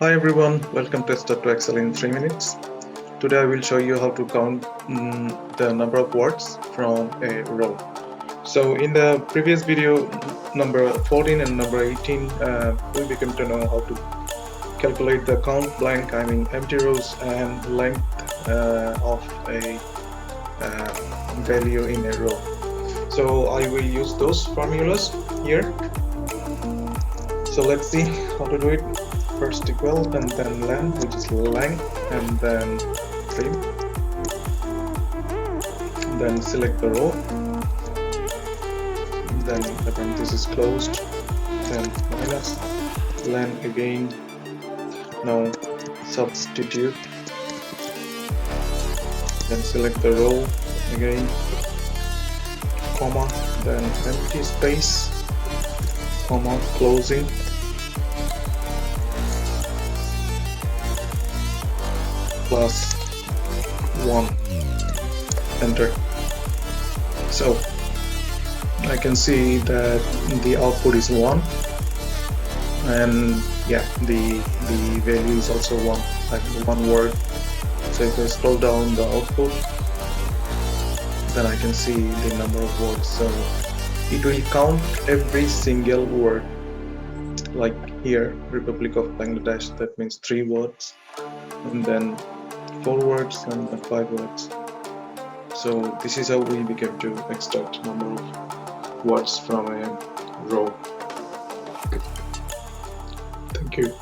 Hi everyone, welcome to Start to Excel in 3 minutes. Today I will show you how to count the number of words from a row. So in the previous video, number 14 and number 18, we became to know how to calculate the count blank, empty rows, and length of a value in a row. So I will use those formulas here. So let's see how to do it. First equal and then len, which is length, and then trim. Then select the row. Then the parenthesis closed. Then minus len again. Now substitute. Then select the row again. Comma. Then empty space. Comma closing. Plus 1. Enter. So I can see that the output is 1, and yeah, the value is also 1, like one word. So if I scroll down the output, then I can see the number of words. So it will count every single word. Like here, Republic of Bangladesh, that means 3 words, and then 4 words, and then 5 words. So this is how we became to extract number of words from a row. Thank you.